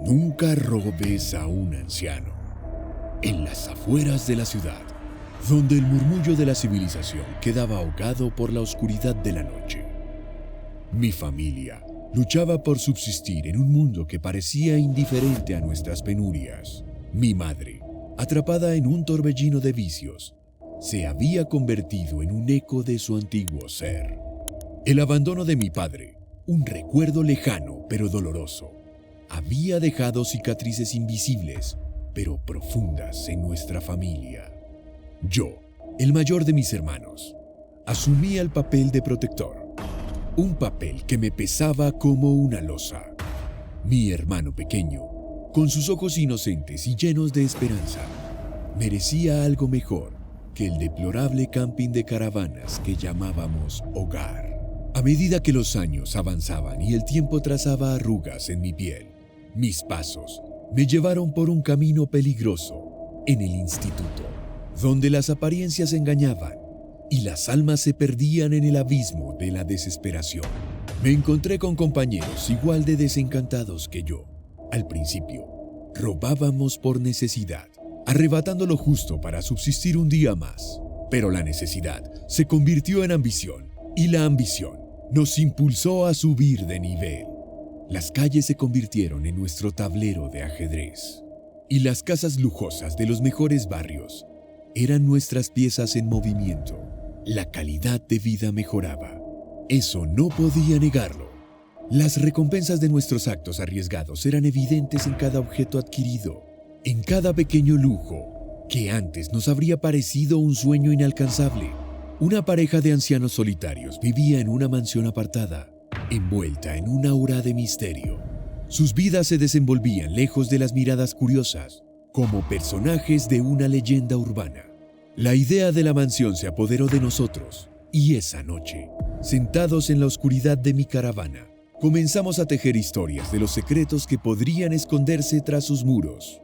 Nunca robes a un anciano. En las afueras de la ciudad, donde el murmullo de la civilización quedaba ahogado por la oscuridad de la noche. Mi familia luchaba por subsistir en un mundo que parecía indiferente a nuestras penurias. Mi madre, atrapada en un torbellino de vicios, se había convertido en un eco de su antiguo ser. El abandono de mi padre, un recuerdo lejano pero doloroso, había dejado cicatrices invisibles pero profundas en nuestra familia. Yo, el mayor de mis hermanos, asumía el papel de protector, un papel que me pesaba como una losa. Mi hermano pequeño, con sus ojos inocentes y llenos de esperanza, merecía algo mejor que el deplorable camping de caravanas que llamábamos hogar. A medida que los años avanzaban y el tiempo trazaba arrugas en mi piel, mis pasos me llevaron por un camino peligroso en el instituto, donde las apariencias engañaban y las almas se perdían en el abismo de la desesperación. Me encontré con compañeros igual de desencantados que yo. Al principio, robábamos por necesidad, arrebatando lo justo para subsistir un día más. Pero la necesidad se convirtió en ambición y la ambición nos impulsó a subir de nivel. Las calles se convirtieron en nuestro tablero de ajedrez y las casas lujosas de los mejores barrios eran nuestras piezas en movimiento. La calidad de vida mejoraba. Eso no podía negarlo. Las recompensas de nuestros actos arriesgados eran evidentes en cada objeto adquirido, en cada pequeño lujo que antes nos habría parecido un sueño inalcanzable. Una pareja de ancianos solitarios vivía en una mansión apartada, envuelta en un aura de misterio. Sus vidas se desenvolvían lejos de las miradas curiosas, como personajes de una leyenda urbana. La idea de la mansión se apoderó de nosotros, y esa noche, sentados en la oscuridad de mi caravana, comenzamos a tejer historias de los secretos que podrían esconderse tras sus muros.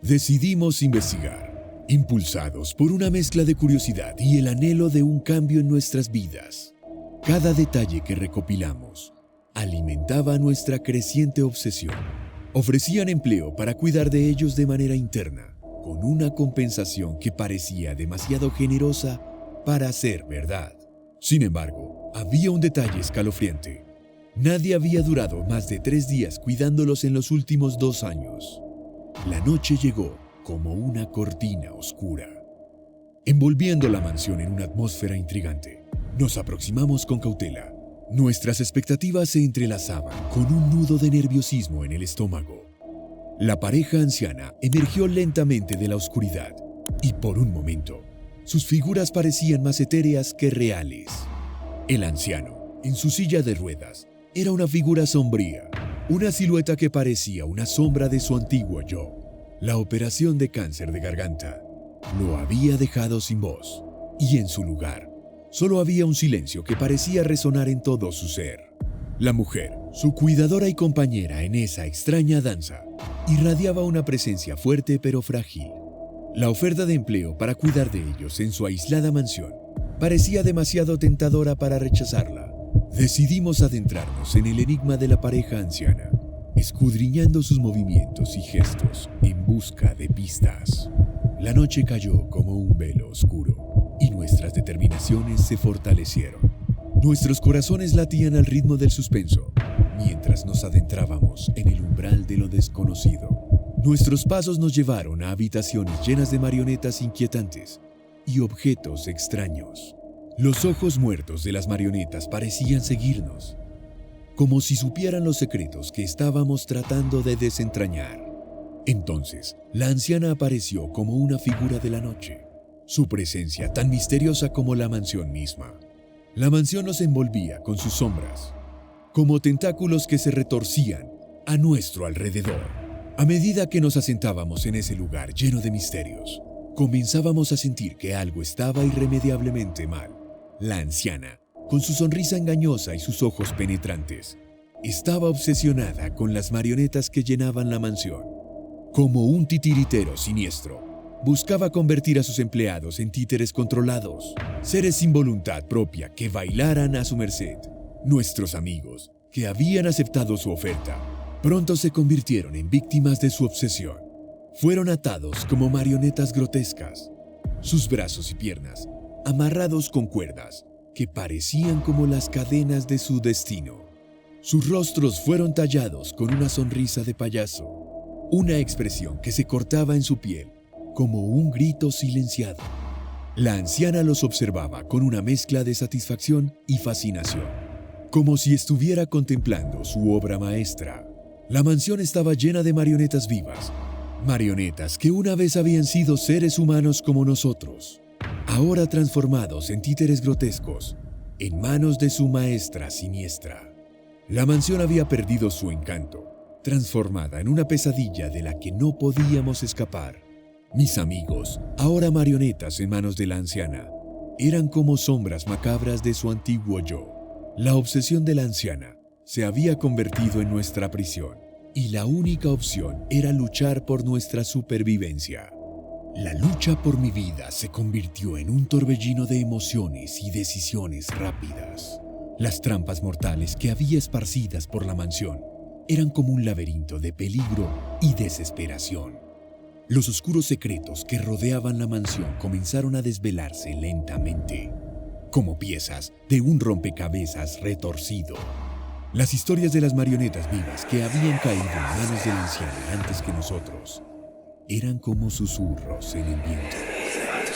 Decidimos investigar, impulsados por una mezcla de curiosidad y el anhelo de un cambio en nuestras vidas. Cada detalle que recopilamos alimentaba nuestra creciente obsesión. Ofrecían empleo para cuidar de ellos de manera interna, con una compensación que parecía demasiado generosa para ser verdad. Sin embargo, había un detalle escalofriante. Nadie había durado más de 3 días cuidándolos en los últimos 2 años. La noche llegó como una cortina oscura, envolviendo la mansión en una atmósfera intrigante. Nos aproximamos con cautela. Nuestras expectativas se entrelazaban con un nudo de nerviosismo en el estómago. La pareja anciana emergió lentamente de la oscuridad y por un momento, sus figuras parecían más etéreas que reales. El anciano, en su silla de ruedas, era una figura sombría, una silueta que parecía una sombra de su antiguo yo. La operación de cáncer de garganta lo había dejado sin voz, y en su lugar solo había un silencio que parecía resonar en todo su ser. La mujer, su cuidadora y compañera en esa extraña danza, irradiaba una presencia fuerte pero frágil. La oferta de empleo para cuidar de ellos en su aislada mansión parecía demasiado tentadora para rechazarla. Decidimos adentrarnos en el enigma de la pareja anciana, escudriñando sus movimientos y gestos en busca de pistas. La noche cayó como un velo oscuro y nuestras determinaciones se fortalecieron. Nuestros corazones latían al ritmo del suspenso mientras nos adentrábamos en el umbral de lo desconocido. Nuestros pasos nos llevaron a habitaciones llenas de marionetas inquietantes y objetos extraños. Los ojos muertos de las marionetas parecían seguirnos, como si supieran los secretos que estábamos tratando de desentrañar. Entonces, la anciana apareció como una figura de la noche, su presencia tan misteriosa como la mansión misma. La mansión nos envolvía con sus sombras, como tentáculos que se retorcían a nuestro alrededor. A medida que nos asentábamos en ese lugar lleno de misterios, comenzábamos a sentir que algo estaba irremediablemente mal. La anciana, con su sonrisa engañosa y sus ojos penetrantes, estaba obsesionada con las marionetas que llenaban la mansión. Como un titiritero siniestro, buscaba convertir a sus empleados en títeres controlados, seres sin voluntad propia que bailaran a su merced. Nuestros amigos, que habían aceptado su oferta, Pronto se convirtieron en víctimas de su obsesión. Fueron atados como marionetas grotescas, sus brazos y piernas amarrados con cuerdas que parecían como las cadenas de su destino. Sus rostros fueron tallados con una sonrisa de payaso, una expresión que se cortaba en su piel como un grito silenciado. La anciana los observaba con una mezcla de satisfacción y fascinación, como si estuviera contemplando su obra maestra. La mansión estaba llena de marionetas vivas, marionetas que una vez habían sido seres humanos como nosotros, ahora transformados en títeres grotescos, en manos de su maestra siniestra. La mansión había perdido su encanto, transformada en una pesadilla de la que no podíamos escapar. Mis amigos, ahora marionetas en manos de la anciana, eran como sombras macabras de su antiguo yo. La obsesión de la anciana se había convertido en nuestra prisión, y la única opción era luchar por nuestra supervivencia. La lucha por mi vida se convirtió en un torbellino de emociones y decisiones rápidas. Las trampas mortales que había esparcidas por la mansión eran como un laberinto de peligro y desesperación. Los oscuros secretos que rodeaban la mansión comenzaron a desvelarse lentamente, como piezas de un rompecabezas retorcido. Las historias de las marionetas vivas que habían caído en manos de la anciana antes que nosotros eran como susurros en el viento,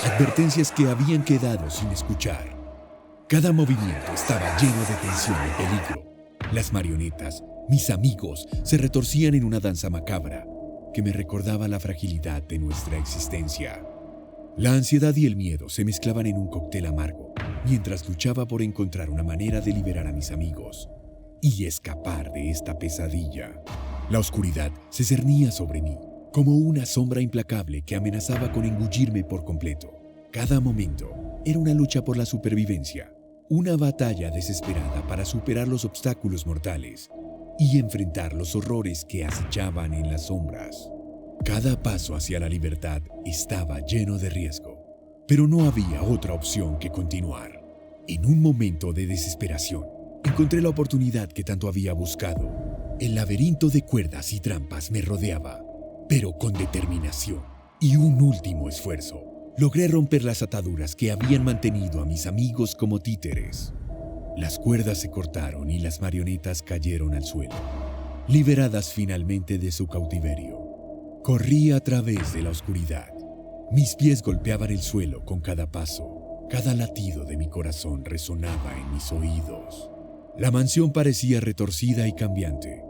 advertencias que habían quedado sin escuchar. Cada movimiento estaba lleno de tensión y peligro. Las marionetas, mis amigos, se retorcían en una danza macabra que me recordaba la fragilidad de nuestra existencia. La ansiedad y el miedo se mezclaban en un cóctel amargo mientras luchaba por encontrar una manera de liberar a mis amigos y escapar de esta pesadilla. La oscuridad se cernía sobre mí, como una sombra implacable que amenazaba con engullirme por completo. Cada momento era una lucha por la supervivencia, una batalla desesperada para superar los obstáculos mortales y enfrentar los horrores que acechaban en las sombras. Cada paso hacia la libertad estaba lleno de riesgo, pero no había otra opción que continuar. En un momento de desesperación, encontré la oportunidad que tanto había buscado. El laberinto de cuerdas y trampas me rodeaba, pero con determinación y un último esfuerzo, logré romper las ataduras que habían mantenido a mis amigos como títeres. Las cuerdas se cortaron y las marionetas cayeron al suelo, liberadas finalmente de su cautiverio. Corrí a través de la oscuridad. Mis pies golpeaban el suelo con cada paso. Cada latido de mi corazón resonaba en mis oídos. La mansión parecía retorcida y cambiante,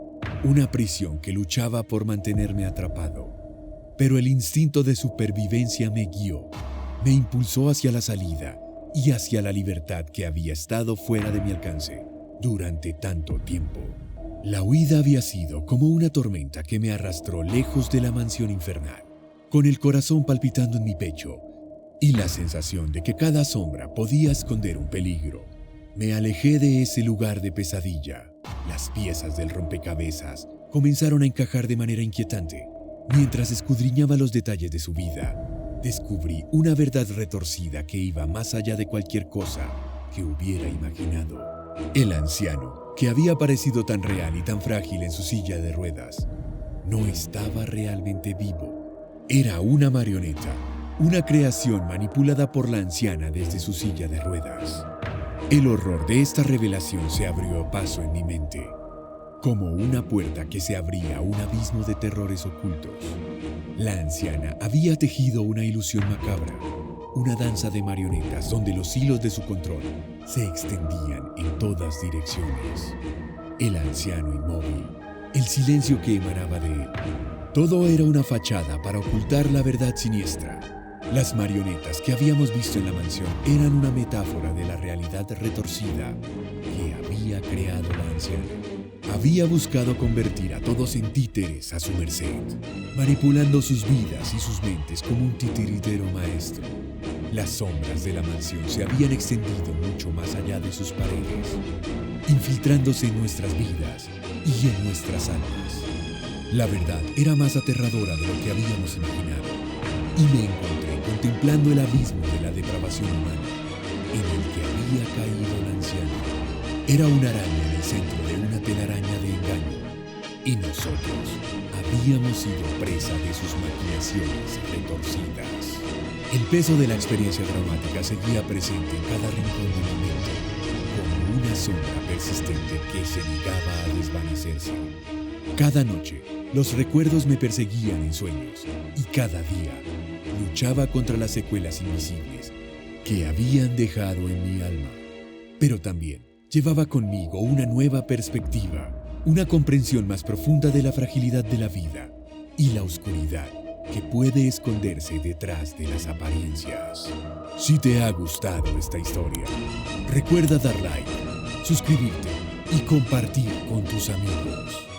una prisión que luchaba por mantenerme atrapado. Pero el instinto de supervivencia me guió, me impulsó hacia la salida y hacia la libertad que había estado fuera de mi alcance durante tanto tiempo. La huida había sido como una tormenta que me arrastró lejos de la mansión infernal, con el corazón palpitando en mi pecho y la sensación de que cada sombra podía esconder un peligro. Me alejé de ese lugar de pesadilla. Las piezas del rompecabezas comenzaron a encajar de manera inquietante. Mientras escudriñaba los detalles de su vida, descubrí una verdad retorcida que iba más allá de cualquier cosa que hubiera imaginado. El anciano, que había parecido tan real y tan frágil en su silla de ruedas, no estaba realmente vivo. Era una marioneta, una creación manipulada por la anciana desde su silla de ruedas. El horror de esta revelación se abrió paso en mi mente, como una puerta que se abría a un abismo de terrores ocultos. La anciana había tejido una ilusión macabra, una danza de marionetas donde los hilos de su control se extendían en todas direcciones. El anciano inmóvil, el silencio que emanaba de él, todo era una fachada para ocultar la verdad siniestra. Las marionetas que habíamos visto en la mansión eran una metáfora de la realidad retorcida que había creado la anciana. Había buscado convertir a todos en títeres a su merced, manipulando sus vidas y sus mentes como un titiritero maestro. Las sombras de la mansión se habían extendido mucho más allá de sus paredes, infiltrándose en nuestras vidas y en nuestras almas. La verdad era más aterradora de lo que habíamos imaginado, y me encontré contemplando el abismo de la depravación humana en el que había caído la anciana. Era una araña en el centro de una telaraña de engaño, Y nosotros habíamos sido presa de sus maquinaciones retorcidas. El peso de la experiencia traumática seguía presente en cada rincón de mi mente, como una sombra persistente que se negaba a desvanecerse. Cada noche, los recuerdos me perseguían en sueños y cada día luchaba contra las secuelas invisibles que habían dejado en mi alma. Pero también llevaba conmigo una nueva perspectiva, una comprensión más profunda de la fragilidad de la vida y la oscuridad que puede esconderse detrás de las apariencias. Si te ha gustado esta historia, recuerda dar like, suscribirte y compartir con tus amigos.